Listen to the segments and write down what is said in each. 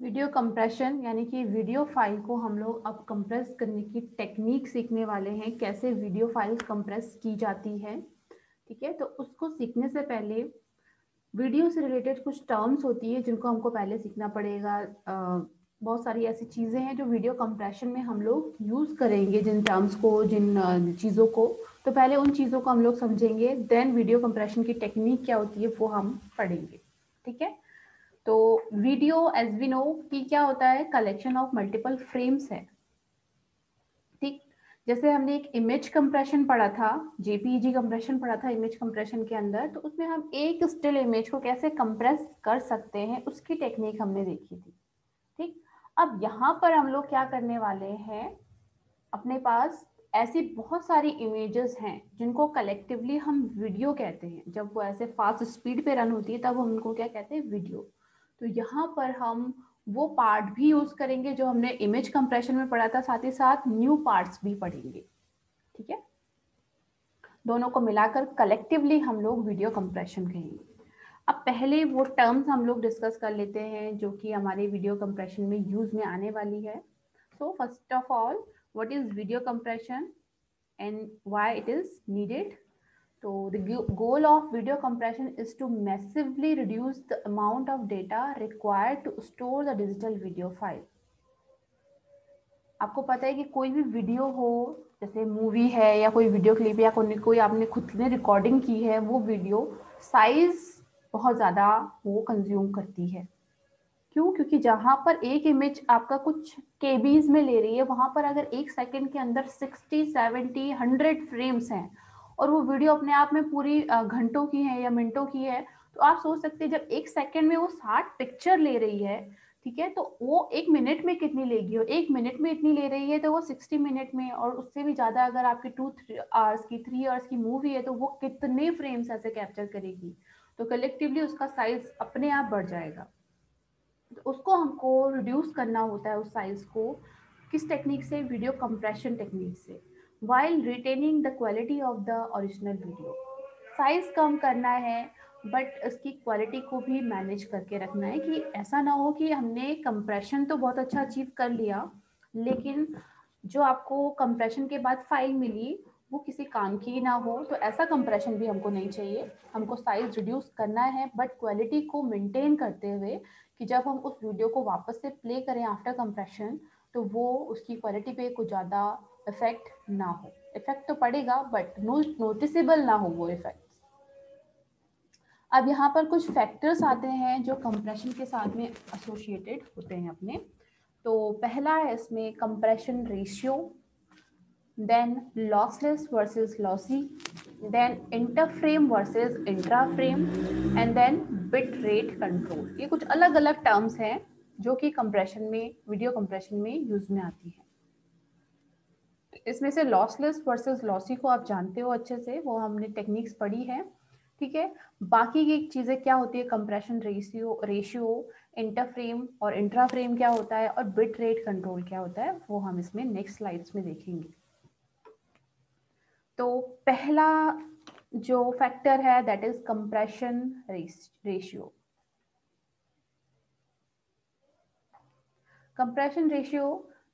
Video compression यानी कि video file को हम लोग अब कंप्रेस करने की टेक्निक सीखने वाले हैं, कैसे वीडियो फाइल्स कंप्रेस की जाती है। ठीक है, तो उसको सीखने से पहले वीडियो से रिलेटेड कुछ टर्म्स होती है जिनको हमको पहले सीखना पड़ेगा। बहुत सारी ऐसी चीज़ें हैं जो वीडियो कंप्रेशन में हम लोग यूज़ करेंगे, जिन टर्म्स को, जिन चीज़ों को। तो पहले उन चीज़ों को हम लोग समझेंगे, देन वीडियो कंप्रेशन की टेक्निक क्या होती है वो हम पढ़ेंगे। ठीक है, तो वीडियो एज वी नो कि क्या होता है, कलेक्शन ऑफ मल्टीपल फ्रेम्स है। ठीक, जैसे हमने एक इमेज कंप्रेशन पढ़ा था, जेपीईजी कंप्रेशन पढ़ा था इमेज कंप्रेशन के अंदर, तो उसमें हम एक स्टिल इमेज को कैसे कंप्रेस कर सकते हैं उसकी टेक्निक हमने देखी थी। ठीक, अब यहाँ पर हम लोग क्या करने वाले हैं, अपने पास ऐसी बहुत सारी इमेजेस हैं जिनको कलेक्टिवली हम वीडियो कहते हैं। जब वो ऐसे फास्ट स्पीड पे रन होती है तब हम उनको क्या कहते हैं, वीडियो। तो यहाँ पर हम वो पार्ट भी यूज करेंगे जो हमने इमेज कंप्रेशन में पढ़ा था, साथ ही साथ न्यू पार्ट्स भी पढ़ेंगे। ठीक है, दोनों को मिलाकर कलेक्टिवली हम लोग वीडियो कंप्रेशन कहेंगे। अब पहले वो टर्म्स हम लोग डिस्कस कर लेते हैं जो कि हमारे वीडियो कंप्रेशन में यूज में आने वाली है। So first of all, what is video compression and why it is needed? So the goal of video compression is to massively reduce the amount of data required to store the digital video file. आपको पता है कि कोई भी video हो, जैसे movie है या कोई वीडियो क्लिप या कोई आपने खुद ने रिकॉर्डिंग की है, वो वीडियो साइज बहुत ज़्यादा वो कंज्यूम करती है। क्यों? क्योंकि जहाँ पर एक इमेज आपका कुछ केबीज में ले रही है, वहां पर अगर एक सेकंड के अंदर 60, 70, 100 फ्रेम्स हैं और वो वीडियो अपने आप में पूरी घंटों की है या मिनटों की है, तो आप सोच सकते हैं जब एक सेकंड में वो 60 पिक्चर ले रही है, ठीक है, तो वो एक मिनट में कितनी लेगी, और एक मिनट में इतनी ले रही है तो वो 60 मिनट में, और उससे भी ज्यादा अगर आपकी 2-3 आवर्स की 3 आवर्स की मूवी है तो वो कितने फ्रेम्स ऐसे कैप्चर करेगी। तो कलेक्टिवली उसका साइज अपने आप बढ़ जाएगा। तो उसको हमको रिड्यूस करना होता है उस साइज को, किस टेक्निक से? वीडियो कंप्रेशन टेक्निक से, while retaining the quality of the original video. Size कम करना है बट उसकी क्वालिटी को भी मैनेज करके रखना है, कि ऐसा ना हो कि हमने कंप्रेशन तो बहुत अच्छा अचीव कर लिया लेकिन जो आपको कंप्रेशन के बाद फाइल मिली वो किसी काम की ना हो। तो ऐसा कंप्रेशन भी हमको नहीं चाहिए। हमको साइज रिड्यूस करना है बट क्वालिटी को मेंटेन करते हुए, कि जब हम उस वीडियो को वापस से प्ले करें आफ्टर कंप्रेशन तो वो उसकी क्वालिटी पे कुछ ज़्यादा इफेक्ट ना हो। इफेक्ट तो पड़ेगा बट नोटिसेबल ना हो वो इफेक्ट। अब यहाँ पर कुछ फैक्टर्स आते हैं जो कंप्रेशन के साथ में एसोसिएटेड होते हैं अपने। तो पहला है इसमें compression ratio, then lossless versus lossy, then interframe versus intraframe, and then bit rate control. ये कुछ अलग अलग टर्म्स हैं जो कि कंप्रेशन में, वीडियो कंप्रेशन में यूज में आती है। इसमें से लॉसलेस वर्सेस लॉसी को आप जानते हो अच्छे से, वो हमने टेक्निक्स पढ़ी है। ठीक है, बाकी की चीजें क्या होती है, कंप्रेशन रेशियो, इंटरफ्रेम और इंट्राफ्रेम क्या होता है, और बिट रेट कंट्रोल क्या होता है, वो हम इसमें नेक्स्ट स्लाइड्स में देखेंगे। तो पहला जो फैक्टर है that is compression ratio. Compression ratio.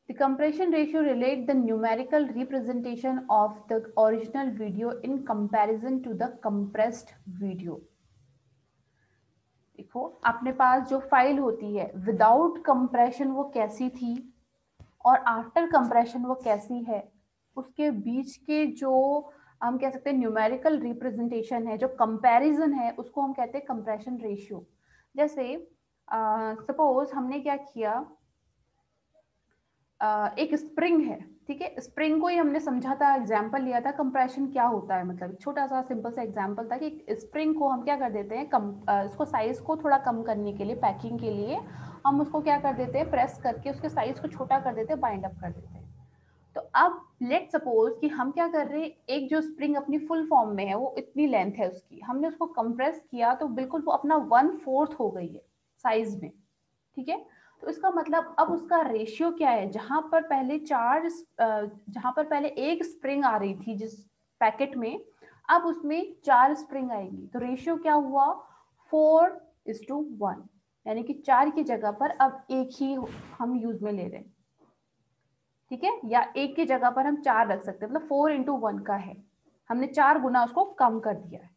The compression ratio relates the numerical representation of the original video in comparison to the compressed video. देखो, अपने पास जो फाइल होती है विदाउट कंप्रेशन वो कैसी थी और आफ्टर कंप्रेशन वो कैसी है, उसके बीच के जो हम कह सकते हैं न्यूमेरिकल रिप्रेजेंटेशन है, जो कंपैरिजन है, उसको हम कहते हैं कंप्रेशन रेशियो। जैसे सपोज हमने क्या किया, एक स्प्रिंग है, ठीक है, स्प्रिंग को ही हमने समझा था, एग्जांपल लिया था कंप्रेशन क्या होता है, मतलब छोटा सा सिंपल सा एग्जांपल था कि स्प्रिंग को हम क्या कर देते हैं, इसको साइज को थोड़ा कम करने के लिए, पैकिंग के लिए हम उसको क्या कर देते हैं, प्रेस करके उसके साइज को छोटा कर देते हैं, बाइंड अप कर देते हैं। तो अब लेट सपोज कि हम क्या कर रहे हैं, एक जो स्प्रिंग अपनी फुल फॉर्म में है, वो इतनी लेंथ है उसकी, हमने उसको कंप्रेस किया तो बिल्कुल वो अपना 1/4 हो गई है साइज में। ठीक है, तो इसका मतलब अब उसका रेशियो क्या है, जहां पर पहले एक स्प्रिंग आ रही थी जिस पैकेट में, अब उसमें 4 स्प्रिंग आएगी, तो रेशियो क्या हुआ, 4:1। यानी कि 4 की जगह पर अब 1 ही हम यूज में ले रहे हैं, ठीक है, या 1 की जगह पर हम 4 रख सकते हैं, मतलब 4 into 1 का है, हमने 4 गुना उसको कम कर दिया है।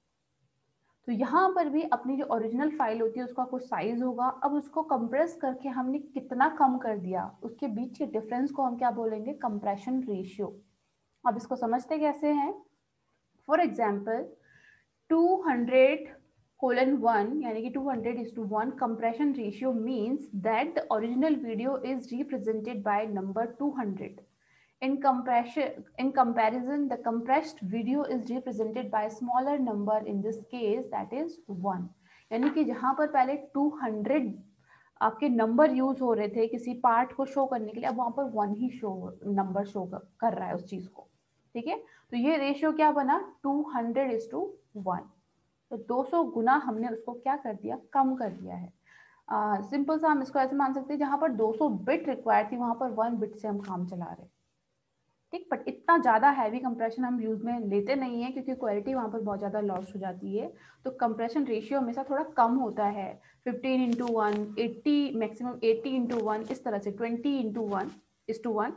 तो यहाँ पर भी अपनी जो ओरिजिनल फाइल होती है उसका कुछ साइज होगा, अब उसको कंप्रेस करके हमने कितना कम कर दिया, उसके बीच के डिफरेंस को हम क्या बोलेंगे, कंप्रेशन रेशियो। अब इसको समझते कैसे हैं, फॉर एग्जाम्पल 200:1 यानी कि 200:1 compression ratio means that the original video is represented by number 200. In comparison, the compressed video is represented by a smaller number, in this case that is 1. यानी कि जहां पर पहले 200 आपके नंबर यूज हो रहे थे किसी पार्ट को शो करने के लिए, अब वहां पर 1 ही नंबर शो कर रहा है उस चीज को, ठीक है। तो ये रेशियो क्या बना, 200:1। तो 200 गुना हमने उसको क्या कर दिया, कम कर दिया है। सिंपल सा हम इसको ऐसे मान सकते हैं, जहां पर 200 बिट रिक्वायर्ड थी वहां पर 1 बिट से हम काम चला रहे हैं, ठीक। बट इतना ज्यादा हैवी कंप्रेशन हम यूज में लेते नहीं है क्योंकि क्वालिटी वहां पर बहुत ज्यादा लॉस हो जाती है। तो कंप्रेशन रेशियो हमेशा थोड़ा कम होता है, 15:1, 80, मैक्सिमम 80:1, इस तरह से 20:1:1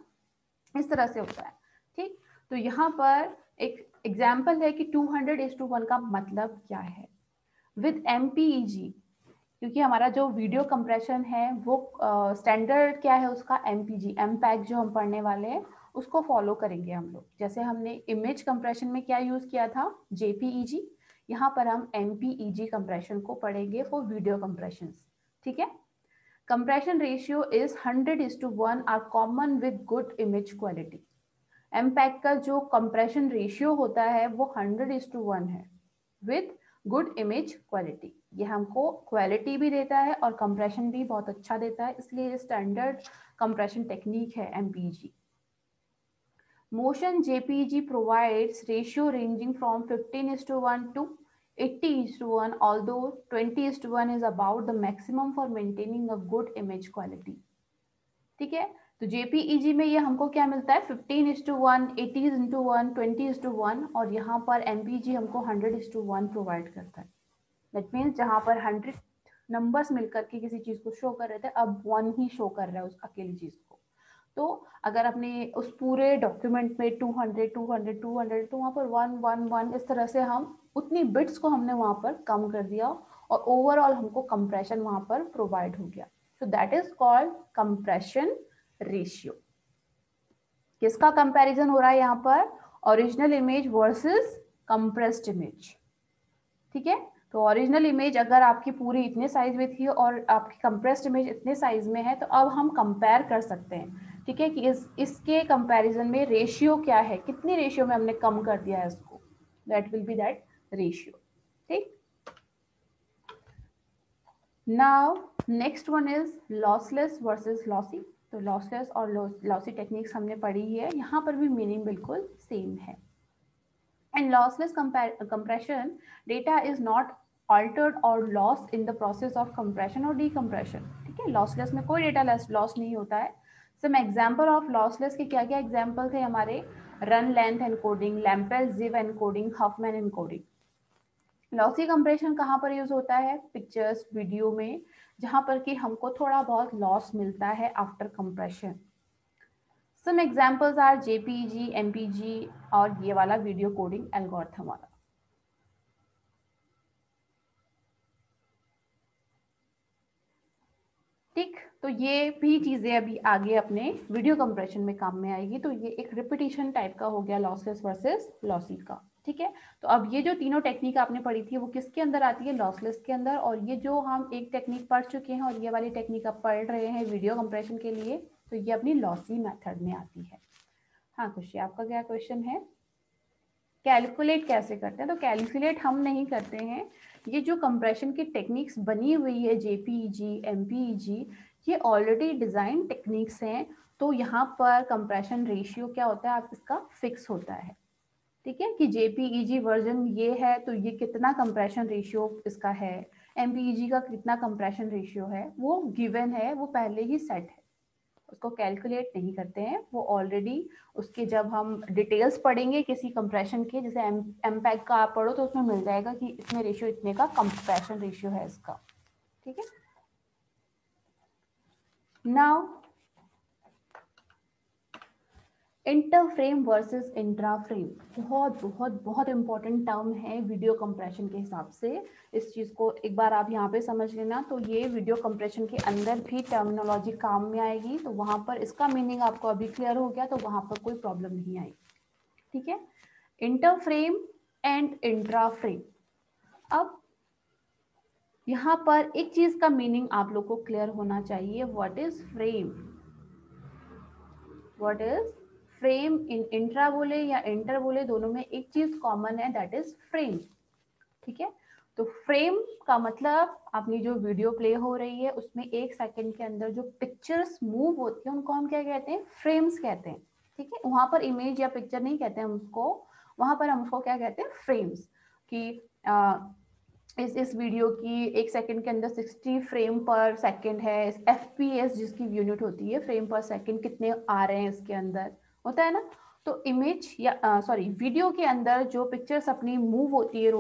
इस तरह से होता है, ठीक। तो यहाँ पर एक एग्जाम्पल है कि 200:1 का मतलब क्या है। विद MPEG, क्योंकि हमारा जो वीडियो कंप्रेशन है वो स्टैंडर्ड क्या है उसका, MPG, MPEG जो हम पढ़ने वाले हैं उसको फॉलो करेंगे हम लोग। जैसे हमने इमेज कंप्रेशन में क्या यूज किया था, JPEG, यहाँ पर हम MPEG कंप्रेशन को पढ़ेंगे फॉर वीडियो कंप्रेशन, ठीक है। Compression ratio is 100:1 are common with good image quality. MPEG का जो कंप्रेशन रेशियो होता है वो 100:1 है विद गुड इमेज क्वालिटी। ये हमको क्वालिटी भी देता है और कंप्रेशन भी बहुत अच्छा देता है, इसलिए स्टैंडर्ड कंप्रेशन टेक्निक है MPEG। Motion JPEG provides ratio ranging from 15:1 to 80:1, although 20:1 is about the maximum for maintaining a good image quality, ठीक है। तो JPEG में ये हमको क्या मिलता है, 15:1, 80:1, 20:1, और यहाँ पर MPEG हमको 100:1 प्रोवाइड करता है। दैट मीन्स जहाँ पर 100 नंबर्स मिलकर के किसी चीज को शो कर रहे थे, अब 1 ही शो कर रहा है उस अकेली चीज को। तो अगर अपने उस पूरे डॉक्यूमेंट में 200, 200, 200, तो वहाँ पर 1, 1, 1 इस तरह से हम उतनी बिट्स को हमने वहाँ पर कम कर दिया और ओवरऑल हमको कंप्रेशन वहाँ पर प्रोवाइड हो गया। तो that is called compression ratio. किसका कंपैरिजन हो रहा है यहाँ पर, original image versus compressed image, ठीक है। तो ओरिजिनल इमेज अगर आपकी पूरी इतने साइज में थी और आपकी कंप्रेस्ड इमेज इतने साइज में है, तो अब हम कंपेयर कर सकते हैं, ठीक है, कि इसके कंपैरिजन में रेशियो क्या है, कितनी रेशियो में हमने कम कर दिया है इसको, that will be that ratio, ठीक। Now next one is lossless versus lossy. तो लॉसलेस और लॉसी टेक्निक्स हमने पढ़ी है, यहाँ पर भी मीनिंग बिल्कुल सेम है। In lossless compression, data is not altered or lost in the process of compression or decompression, ठीक है। lossless में कोई data loss नहीं होता है। Some example of lossless के क्या क्या example थे हमारे, run length encoding, Lampel Ziv encoding, Huffman encoding। Lossy compression कहाँ पर यूज होता है, पिक्चर्स वीडियो में, जहां पर कि हमको थोड़ा बहुत लॉस मिलता है after compression. Some examples are JPEG, MPG और ये वाला वीडियो कोडिंग एल्गोरिथम वाला, ठीक। तो ये भी चीजें अभी आगे अपने वीडियो कंप्रेशन में काम में आएगी। तो ये एक रिपीटिशन टाइप का हो गया लॉसलेस वर्सेस लॉसी का, ठीक है। तो अब ये जो तीनों टेक्निक आपने पढ़ी थी वो किसके अंदर आती है, लॉसलेस के अंदर। और ये जो हम एक टेक्निक पढ़ चुके हैं और ये वाली टेक्निक आप पढ़ रहे हैं वीडियो कंप्रेशन के लिए, तो ये अपनी लॉसी मेथड में आती है। हाँ खुशी, आपका क्या क्वेश्चन है, कैलकुलेट कैसे करते हैं। तो कैलकुलेट हम नहीं करते हैं, ये जो कंप्रेशन की टेक्निक्स बनी हुई है JPEG, MPEG, ये ऑलरेडी डिजाइन टेक्निक्स हैं। तो यहाँ पर कंप्रेशन रेशियो क्या होता है, आप इसका फिक्स होता है, ठीक है, कि JPEG वर्जन ये है तो ये कितना कंप्रेशन रेशियो इसका है, MPEG का कितना कंप्रेशन रेशियो है, वो गिवन है, वो पहले ही सेट है, उसको कैलकुलेट नहीं करते हैं। वो ऑलरेडी उसके जब हम डिटेल्स पढ़ेंगे किसी कंप्रेशन के, जैसे MPEG का आप पढ़ो तो उसमें मिल जाएगा कि इतने रेशियो, इतने का कंप्रेशन रेशियो है इसका, ठीक है। Now inter frame versus intra frame, बहुत बहुत बहुत इंपॉर्टेंट टर्म है वीडियो कंप्रेशन के हिसाब से। इस चीज़ को एक बार आप यहाँ पे समझ लेना, तो ये वीडियो कंप्रेशन के अंदर भी टर्मिनोलॉजी काम में आएगी, तो वहाँ पर इसका मीनिंग आपको अभी क्लियर हो गया, तो वहाँ पर कोई प्रॉब्लम नहीं आएगी। ठीक है, inter frame and intra frame. अब यहाँ पर एक चीज का मीनिंग आप लोग को क्लियर होना चाहिए, what is frame, what is frame. In intra बोले या इंटर बोले, दोनों में एक चीज कॉमन है, दैट इज फ्रेम। ठीक है, तो फ्रेम का मतलब अपनी जो वीडियो प्ले हो रही है उसमें एक सेकंड के अंदर जो पिक्चर्स मूव होती है उनको हम क्या कहते हैं, फ्रेम्स कहते हैं। ठीक है, वहां पर इमेज या पिक्चर नहीं कहते हम उसको, वहां पर हम उसको क्या कहते हैं, फ्रेम्स। कि इस वीडियो की एक सेकंड के अंदर 60 फ्रेम पर सेकंड है, FPS जिसकी यूनिट होती है, फ्रेम पर सेकंड कितने आ रहे हैं इसके अंदर, होता है ना। तो इमेज या सॉरी वीडियो के अंदर जो पिक्चर्स अपनी मूव होती है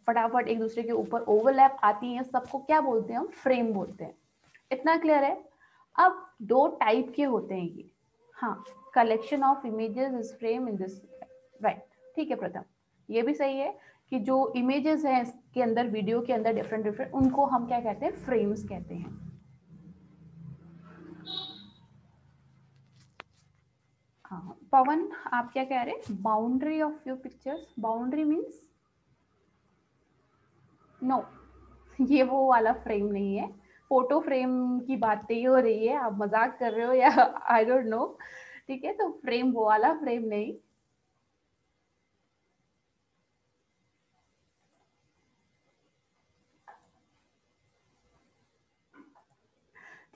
फटाफट एक दूसरे के ऊपर ओवरलैप आती हैं, सबको क्या बोलते हैं हम, फ्रेम बोलते हैं। इतना क्लियर है। अब दो टाइप के होते हैं ये, हाँ, collection of images is frame in this, right. ठीक है प्रथम, ये भी सही है कि जो इमेजेस हैं इसके अंदर, वीडियो के अंदर डिफरेंट डिफरेंट, उनको हम क्या कहते हैं, फ्रेम्स कहते हैं। हाँ पवन, आप क्या कह रहे हैं, boundary of your pictures, boundary means no, ये वो वाला फ्रेम नहीं है। फोटो फ्रेम की बात नहीं हो रही है, आप मजाक कर रहे हो या आई डोंट नो। ठीक है, तो फ्रेम वो वाला फ्रेम नहीं।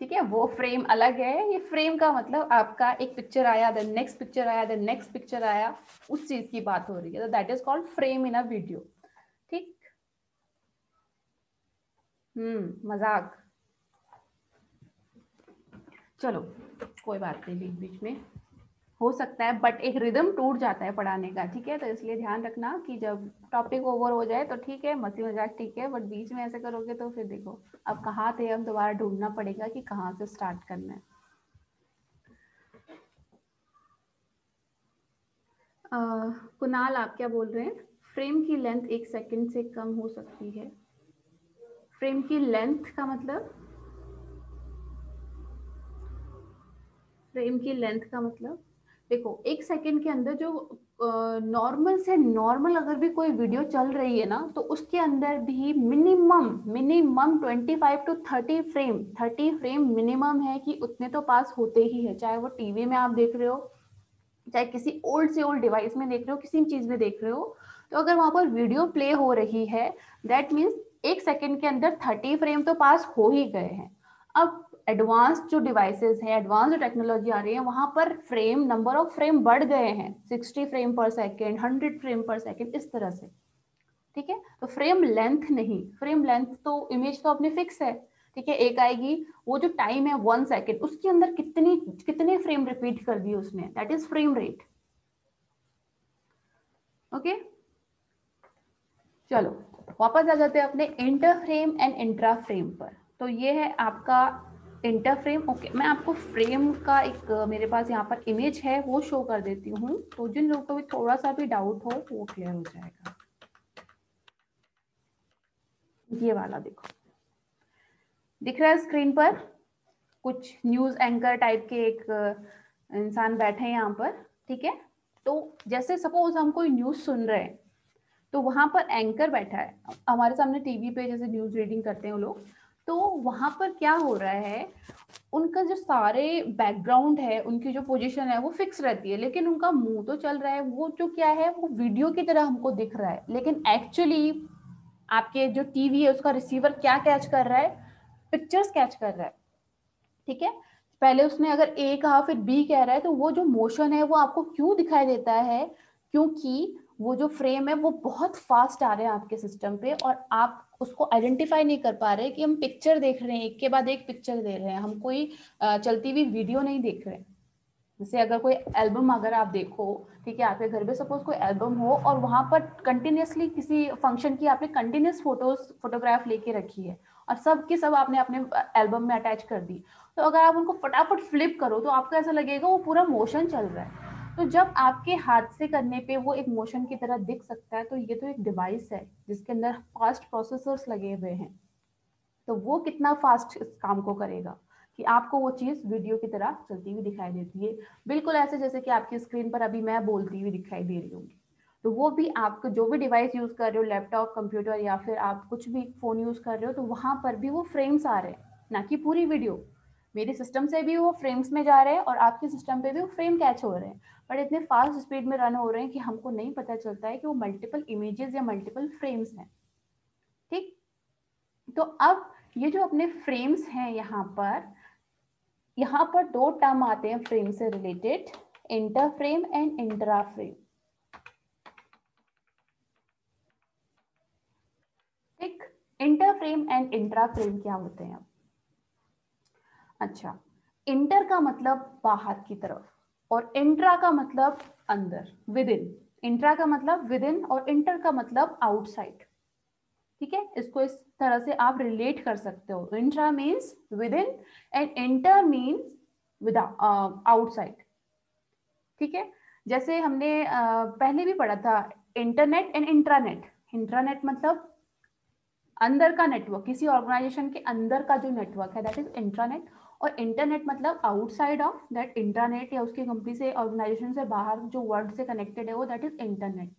ठीक है, वो फ्रेम अलग है। ये फ्रेम का मतलब आपका एक पिक्चर आया, देन नेक्स्ट पिक्चर आया, देन नेक्स्ट पिक्चर आया, उस चीज की बात हो रही है, तो that is called frame in a video. ठीक, मजाक, चलो कोई बात नहीं, बीच बीच में हो सकता है, बट एक रिदम टूट जाता है पढ़ाने का। ठीक है, तो इसलिए ध्यान रखना कि जब टॉपिक ओवर हो जाए तो ठीक है, मस्ती मजाक ठीक है, बट बीच में ऐसे करोगे तो फिर देखो अब कहाँ थे हम, दोबारा ढूंढना पड़ेगा कि कहाँ से स्टार्ट करना है। कुणाल आप क्या बोल रहे हैं, फ्रेम की लेंथ एक सेकंड से कम हो सकती है। फ्रेम की लेंथ का मतलब, फ्रेम की लेंथ का मतलब देखो, एक सेकंड के अंदर जो नॉर्मल से नॉर्मल अगर भी कोई वीडियो चल रही है ना, तो उसके अंदर भी minimum minimum 25 to 30 frame, 30 frame minimum है कि उतने तो पास होते ही है, चाहे वो टीवी में आप देख रहे हो, चाहे किसी ओल्ड से ओल्ड डिवाइस में देख रहे हो, किसी चीज में देख रहे हो, तो अगर वहां पर वीडियो प्ले हो रही है, दैट मीन्स एक सेकंड के अंदर 30 फ्रेम तो पास हो ही गए हैं। अब एडवांस जो डिवाइसेस हैं, एडवांस जो टेक्नोलॉजी आ रही है, वहां पर फ्रेम, नंबर ऑफ फ्रेम बढ़ गए हैं, 60 फ्रेम पर सेकेंड, 100 फ्रेम पर सेकेंड, इस तरह से। ठीक है, तो फ्रेम लेंथ नहीं, फ्रेम लेंथ तो इमेज तो अपने फिक्स है। ठीक है, एक आएगी, वो जो टाइम है 1 सेकेंड, उसके अंदर कितनी कितने फ्रेम रिपीट कर दिए उसने, that is frame rate. Okay, चलो वापस आ जाते हैं अपने inter frame and intra frame पर। तो ये है आपका इंटर फ्रेम। ओके, मैं आपको फ्रेम का एक मेरे पास यहाँ पर इमेज है वो शो कर देती हूँ, तो जिन लोगों को भी थोड़ा सा भी डाउट हो वो क्लियर हो जाएगा। ये वाला देखो, दिख रहा है स्क्रीन पर, कुछ न्यूज एंकर टाइप के एक इंसान बैठे हैं यहाँ पर। ठीक है, तो जैसे सपोज हम कोई न्यूज सुन रहे हैं, तो वहां पर एंकर बैठा है हमारे सामने टीवी पे, जैसे न्यूज रीडिंग करते हैं वो लोग, तो वहां पर क्या हो रहा है, उनका जो सारे बैकग्राउंड है, उनकी जो पोजीशन है वो फिक्स रहती है, लेकिन उनका मुंह तो चल रहा है, वो जो क्या है, वो वीडियो की तरह हमको दिख रहा है, लेकिन एक्चुअली आपके जो टीवी है उसका रिसीवर क्या कैच कर रहा है, पिक्चर्स कैच कर रहा है। ठीक है, पहले उसने अगर ए कहा फिर बी कह रहा है, तो वो जो मोशन है वो आपको क्यों दिखाई देता है, क्योंकि वो जो फ्रेम है वो बहुत फास्ट आ रहे हैं आपके सिस्टम पे, और आप उसको आइडेंटिफाई नहीं कर पा रहे कि हम पिक्चर देख रहे हैं, एक के बाद एक पिक्चर दे रहे हैं, हम कोई चलती हुई वीडियो नहीं देख रहे हैं। जैसे अगर कोई एल्बम अगर आप देखो, ठीक है, आपके घर पे सपोज कोई एल्बम हो और वहां पर कंटिन्यूसली किसी फंक्शन की आपने कंटिन्यूस फोटोग्राफ लेके रखी है, और सब की सब आपने अपने एल्बम में अटैच कर दी, तो अगर आप उनको फटाफट फ्लिप करो तो आपको ऐसा लगेगा वो पूरा मोशन चल रहा है। तो जब आपके हाथ से करने पे वो एक मोशन की तरह दिख सकता है, तो ये तो एक डिवाइस है जिसके अंदर फास्ट प्रोसेसर्स लगे हुए हैं, तो वो कितना फास्ट इस काम को करेगा कि आपको वो चीज वीडियो की तरह चलती हुई दिखाई देती है, बिल्कुल ऐसे जैसे कि आपकी स्क्रीन पर अभी मैं बोलती हुई दिखाई दे रही होंगी। तो वो भी आपको जो भी डिवाइस यूज कर रहे हो, लैपटॉप, कंप्यूटर या फिर आप कुछ भी फोन यूज कर रहे हो, तो वहां पर भी वो फ्रेम्स आ रहे हैं, ना कि पूरी वीडियो। मेरे सिस्टम से भी वो फ्रेम्स में जा रहे हैं और आपके सिस्टम पे भी वो फ्रेम कैच हो रहे हैं, बट इतने फास्ट स्पीड में रन हो रहे हैं कि हमको नहीं पता चलता है कि वो मल्टीपल इमेजेस या मल्टीपल फ्रेम्स हैं। ठीक, तो अब ये जो अपने फ्रेम्स हैं, यहाँ पर दो टर्म आते हैं फ्रेम से related, inter frame and intra frame. ठीक, inter frame and intra frame क्या होते हैं? अच्छा, इंटर का मतलब बाहर की तरफ और इंट्रा का मतलब अंदर, विद इन। इंट्रा का मतलब विद इन और इंटर का मतलब आउटसाइड। ठीक है, इसको इस तरह से आप रिलेट कर सकते हो, intra means with in and inter means with outside. ठीक है, जैसे हमने पहले भी पढ़ा था इंटरनेट एंड इंट्रानेट। इंट्रानेट मतलब अंदर का नेटवर्क, किसी ऑर्गेनाइजेशन के अंदर का जो नेटवर्क है, दैट इज इंट्रानेट। और इंटरनेट मतलब आउटसाइड ऑफ दैट इंट्रानेट, या उसकी कंपनी से, ऑर्गेनाइजेशन से बाहर जो वर्ल्ड से कनेक्टेड है वो, दैट इज इंटरनेट।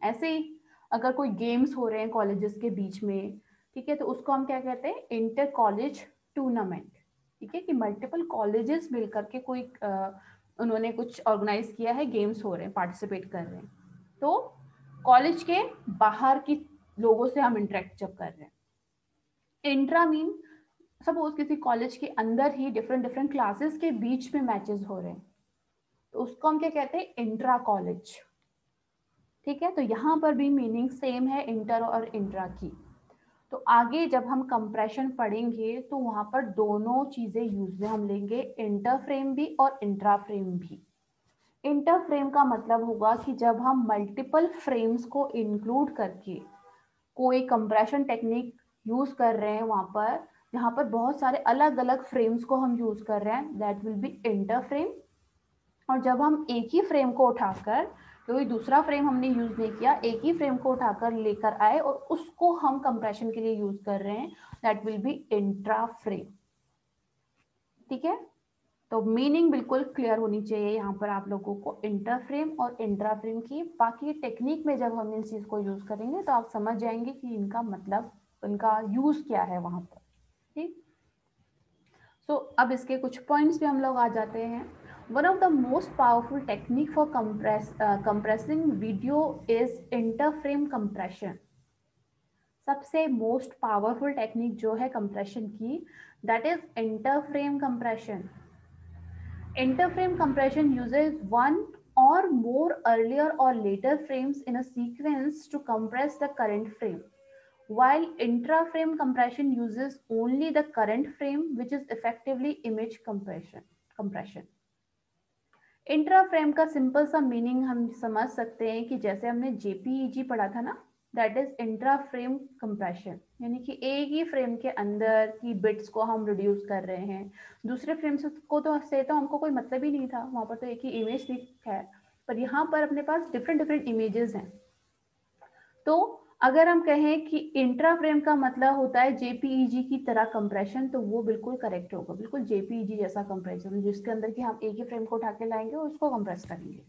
ऐसे ही अगर कोई गेम्स हो रहे हैं कॉलेजेस के बीच में, ठीक है, तो उसको हम क्या कहते हैं? Inter college tournament. ठीक है, कि मल्टीपल कॉलेजेस मिलकर के कोई उन्होंने कुछ ऑर्गेनाइज किया है, गेम्स हो रहे हैं, पार्टिसिपेट कर रहे हैं, तो कॉलेज के बाहर की लोगों से हम इंटरेक्ट जब कर रहे हैं। इंट्रा मीन, सपोज किसी कॉलेज के अंदर ही डिफरेंट डिफरेंट क्लासेस के बीच में मैचेस हो रहे हैं, तो उसको हम क्या कहते हैं? Intra college. ठीक है, तो यहाँ पर भी मीनिंग सेम है इंटर और इंट्रा की। तो आगे जब हम कंप्रेशन पढ़ेंगे तो वहां पर दोनों चीजें यूज में हम लेंगे, इंटर फ्रेम भी और इंट्रा फ्रेम भी। इंटर फ्रेम का मतलब होगा कि जब हम मल्टीपल फ्रेम्स को इंक्लूड करके कोई कंप्रेशन टेक्निक यूज कर रहे हैं, वहां पर जहां पर बहुत सारे अलग अलग फ्रेम्स को हम यूज कर रहे हैं, that will B inter frame. और जब हम एक ही फ्रेम को उठाकर, कोई दूसरा फ्रेम हमने यूज नहीं किया, एक ही फ्रेम को उठाकर लेकर आए और उसको हम कंप्रेशन के लिए यूज कर रहे हैं, that will B intra frame. ठीक है, तो मीनिंग बिल्कुल क्लियर होनी चाहिए यहाँ पर आप लोगों को इंटर फ्रेम और इंट्रा फ्रेम की। बाकी टेक्निक में जब हम इस चीज को यूज करेंगे तो आप समझ जाएंगे कि इनका मतलब, इनका यूज क्या है वहां पर। ठीक, सो अब इसके कुछ पॉइंट्स पे हम लोग आ जाते हैं। One of the most powerful technique for compressing video is interframe compression. सबसे मोस्ट पावरफुल टेक्निक जो है कंप्रेशन की, that is interframe compression. Interframe compression uses one or more earlier or later frames in a sequence to compress the current frame, while intra-frame compression uses only the current frame, which is effectively image compression. Intra frame का simple सा meaning हम समझ सकते हैं कि जैसे हमने JPEG पढ़ा था ना, that is intra frame compression, यानी कि एक ही फ्रेम के अंदर की बिट्स को हम रिड्यूस कर रहे हैं। दूसरे फ्रेम को तो हमको कोई मतलब ही नहीं था, वहां पर तो एक ही इमेज है, पर यहाँ पर अपने पास डिफरेंट डिफरेंट इमेजेस हैं। तो अगर हम कहें कि इंट्रा फ्रेम का मतलब होता है जेपीईजी की तरह कंप्रेशन, तो वो बिल्कुल करेक्ट होगा, बिल्कुल जेपीईजी जैसा कंप्रेशन, जिसके अंदर कि हम एक ही फ्रेम को उठा के लाएंगे और उसको कंप्रेस करेंगे।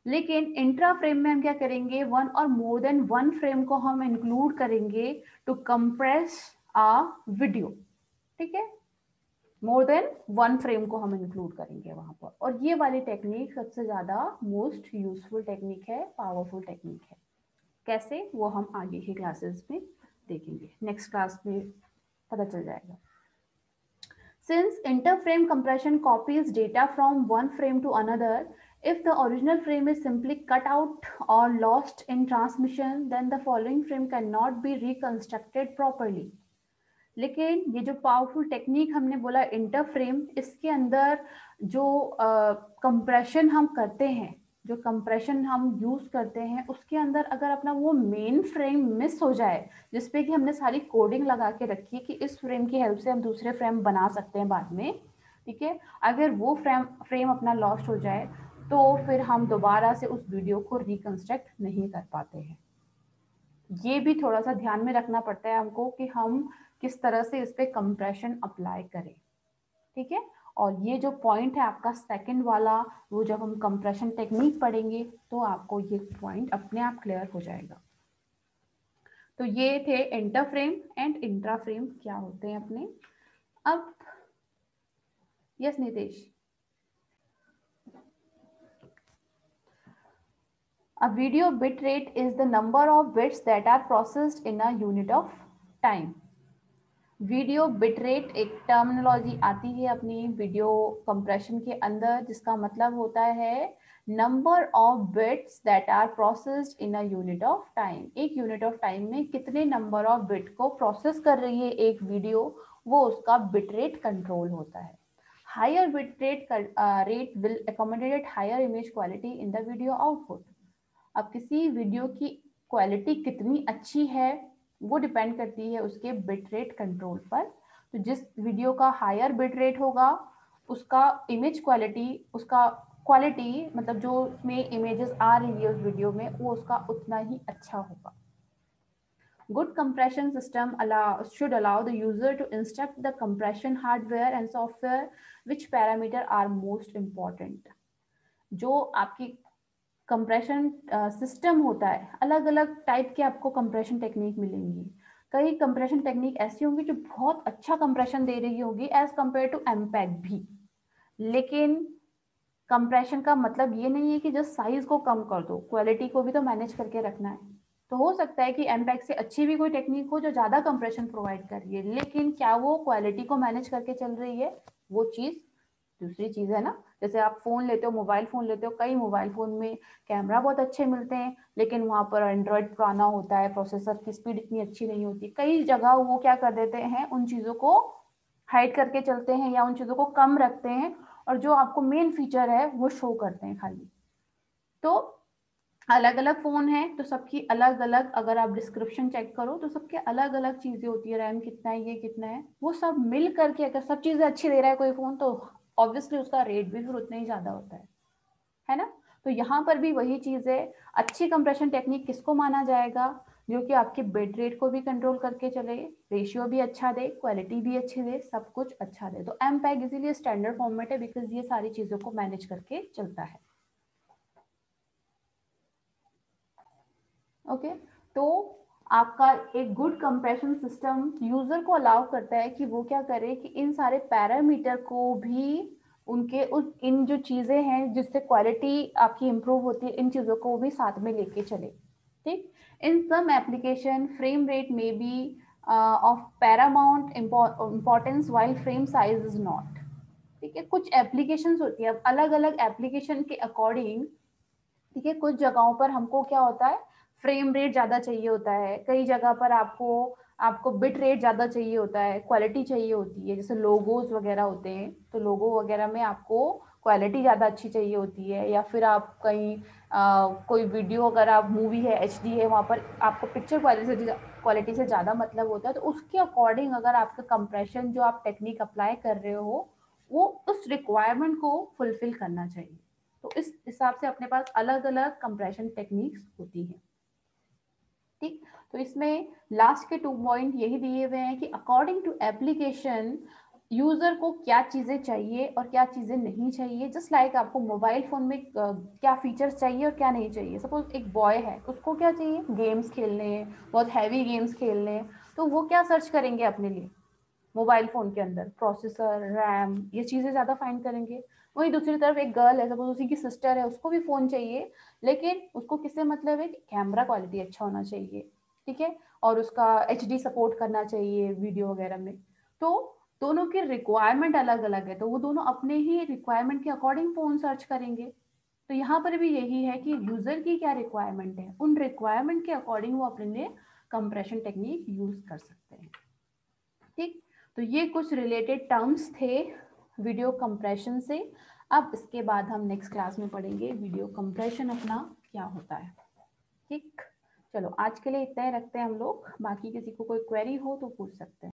लेकिन इंट्रा फ्रेम में हम क्या करेंगे? वन और मोर देन वन फ्रेम को हम इंक्लूड करेंगे टू कंप्रेस अ वीडियो। ठीक है, मोर देन वन फ्रेम को हम इंक्लूड करेंगे वहां पर, और ये वाली टेक्निक सबसे ज्यादा मोस्ट यूजफुल टेक्निक है, पावरफुल टेक्निक है। कैसे, वो हम आगे की क्लासेस में देखेंगे, नेक्स्ट क्लास में पता चल जाएगा। Since interframe compression copies data from one frame to another, if the original frame is simply cut out or lost in transmission, then the following frame cannot be reconstructed properly. लेकिन ये जो powerful technique हमने बोला इंटरफ्रेम, इसके अंदर जो compression हम करते हैं, जो कंप्रेशन हम यूज करते हैं उसके अंदर अगर अपना वो मेन फ्रेम मिस हो जाए, जिसपे कि हमने सारी कोडिंग लगा के रखी है कि इस फ्रेम की हेल्प से हम दूसरे फ्रेम बना सकते हैं बाद में, ठीक है, अगर वो फ्रेम अपना लॉस्ट हो जाए तो फिर हम दोबारा से उस वीडियो को रिकंस्ट्रक्ट नहीं कर पाते हैं। ये भी थोड़ा सा ध्यान में रखना पड़ता है हमको कि हम किस तरह से इस पे कंप्रेशन अप्लाई करें, ठीक है। और ये जो पॉइंट है आपका सेकंड वाला, वो जब हम कंप्रेशन टेक्निक पढ़ेंगे तो आपको ये पॉइंट अपने आप क्लियर हो जाएगा। तो ये थे inter frame and intra frame क्या होते हैं अपने। अब yes Nitesh, a video bit rate is the number of bits that are processed in a unit of time। Video bit rate एक टर्मिनोलॉजी आती है अपनी वीडियो कंप्रेशन के अंदर, जिसका मतलब होता है number of bits that are processed in a unit of time. एक यूनिट ऑफ टाइम में कितने नंबर ऑफ बिट को प्रोसेस कर रही है एक वीडियो, वो उसका बिट रेट कंट्रोल होता है। Higher bit rate will accommodate higher image quality in the video output. अब किसी वीडियो की क्वालिटी कितनी अच्छी है वो डिपेंड करती है उसके बिट रेट कंट्रोल पर। तो जिस वीडियो का हायर बिट रेट होगा उसका इमेज क्वालिटी, उसका क्वालिटी मतलब जो उसमें इमेजेस आ रही है उस वीडियो में, वो उसका उतना ही अच्छा होगा। Good compression system should allow the user to instruct the compression hardware and software which parameter are most important। जो आपकी कंप्रेशन सिस्टम होता है, अलग अलग टाइप के आपको कंप्रेशन टेक्निक मिलेंगी। कई कंप्रेशन टेक्निक ऐसी होंगी जो बहुत अच्छा कंप्रेशन दे रही होगी एज कंपेयर टू एमपैक भी, लेकिन कंप्रेशन का मतलब ये नहीं है कि जस्ट साइज को कम कर दो, क्वालिटी को भी तो मैनेज करके रखना है। तो हो सकता है कि एमपैक से अच्छी भी कोई टेक्निक हो जो ज्यादा कंप्रेशन प्रोवाइड कर रही है, लेकिन क्या वो क्वालिटी को मैनेज करके चल रही है, वो चीज दूसरी चीज है ना। जैसे आप फोन लेते हो, मोबाइल फोन लेते हो, कई मोबाइल फोन में कैमरा बहुत अच्छे मिलते हैं लेकिन वहां पर एंड्रॉइड पुराना होता है, प्रोसेसर की स्पीड इतनी अच्छी नहीं होती। कई जगह वो क्या कर देते हैं, उन चीजों को हाइड करके चलते हैं या उन चीजों को कम रखते हैं और जो आपको मेन फीचर है वो शो करते हैं खाली। तो अलग अलग फोन है तो सबकी अलग अलग, अगर आप डिस्क्रिप्शन चेक करो तो सबके अलग अलग चीजें होती है, रैम कितना है, ये कितना है, वो सब मिल करके अगर सब चीजें अच्छी दे रहा है कोई फोन तो ऑब्वियसली उसका रेट भी फिर उतना ही ज्यादा होता है ना। तो यहाँ पर भी वही चीज है, अच्छी कंप्रेशन टेक्निक किसको माना जाएगा, जो कि आपके बिट रेट को भी कंट्रोल करके चले, रेशियो भी अच्छा दे, क्वालिटी भी अच्छी दे, सब कुछ अच्छा दे। तो एमपैक इसीलिए स्टैंडर्ड फॉर्मेट है बिकॉज ये सारी चीजों को मैनेज करके चलता है। ओके तो आपका एक गुड कंप्रेशन सिस्टम यूजर को अलाउ करता है कि वो क्या करे कि इन सारे पैरामीटर को भी उनके इन जो चीजें हैं जिससे क्वालिटी आपकी इंप्रूव होती है, इन चीजों को भी साथ में लेके चले। ठीक, in some application frame rate में be of paramount importance while frame size is not. ठीक है, कुछ एप्लीकेशंस होती है, अलग अलग एप्लीकेशन के अकॉर्डिंग, ठीक है, कुछ जगहों पर हमको क्या होता है, फ्रेम रेट ज्यादा चाहिए होता है, कई जगह पर आपको आपको बिट रेट ज्यादा चाहिए होता है, क्वालिटी चाहिए होती है, जैसे लोगोज वगैरह होते हैं तो लोगो वगैरह में आपको क्वालिटी ज्यादा अच्छी चाहिए होती है, या फिर आप कहीं कोई वीडियो अगर आप मूवी है एचडी है वहाँ पर आपको पिक्चर क्वालिटी से ज़्यादा मतलब होता है। तो उसके अकॉर्डिंग अगर आपका कंप्रेशन जो आप टेक्निक अप्लाई कर रहे हो वो उस रिक्वायरमेंट को फुलफिल करना चाहिए। तो इस हिसाब से अपने पास अलग अलग कंप्रेशन टेक्निक्स होती हैं। ठीक, तो इसमें लास्ट के 2 पॉइंट यही दिए हुए हैं कि अकॉर्डिंग टू एप्लीकेशन यूजर को क्या चीजें चाहिए और क्या चीजें नहीं चाहिए। जस्ट लाइक आपको मोबाइल फोन में क्या फीचर्स चाहिए और क्या नहीं चाहिए। सपोज एक बॉय है, उसको क्या चाहिए, गेम्स खेलने हैं, बहुत हैवी गेम्स खेलने हैं, तो वो क्या सर्च करेंगे अपने लिए मोबाइल फोन के अंदर, प्रोसेसर, रैम, ये चीजें ज्यादा फाइंड करेंगे। वहीं दूसरी तरफ एक गर्ल है, सपोज उसी की सिस्टर है, उसको भी फोन चाहिए लेकिन उसको किससे मतलब है, कैमरा क्वालिटी अच्छा होना चाहिए, ठीक है, और उसका एचडी सपोर्ट करना चाहिए वीडियो वगैरह में। तो दोनों की रिक्वायरमेंट अलग अलग है, तो वो दोनों अपने ही रिक्वायरमेंट के अकॉर्डिंग फोन सर्च करेंगे। तो यहाँ पर भी यही है कि यूजर की क्या रिक्वायरमेंट है, उन रिक्वायरमेंट के अकॉर्डिंग वो अपने लिए कंप्रेशन टेक्निक यूज कर सकते हैं। ठीक, तो ये कुछ रिलेटेड टर्म्स थे वीडियो कंप्रेशन से। अब इसके बाद हम नेक्स्ट क्लास में पढ़ेंगे वीडियो कंप्रेशन अपना क्या होता है। ठीक, चलो आज के लिए इतना ही रखते हैं हम लोग, बाकी किसी को कोई क्वेरी हो तो पूछ सकते हैं।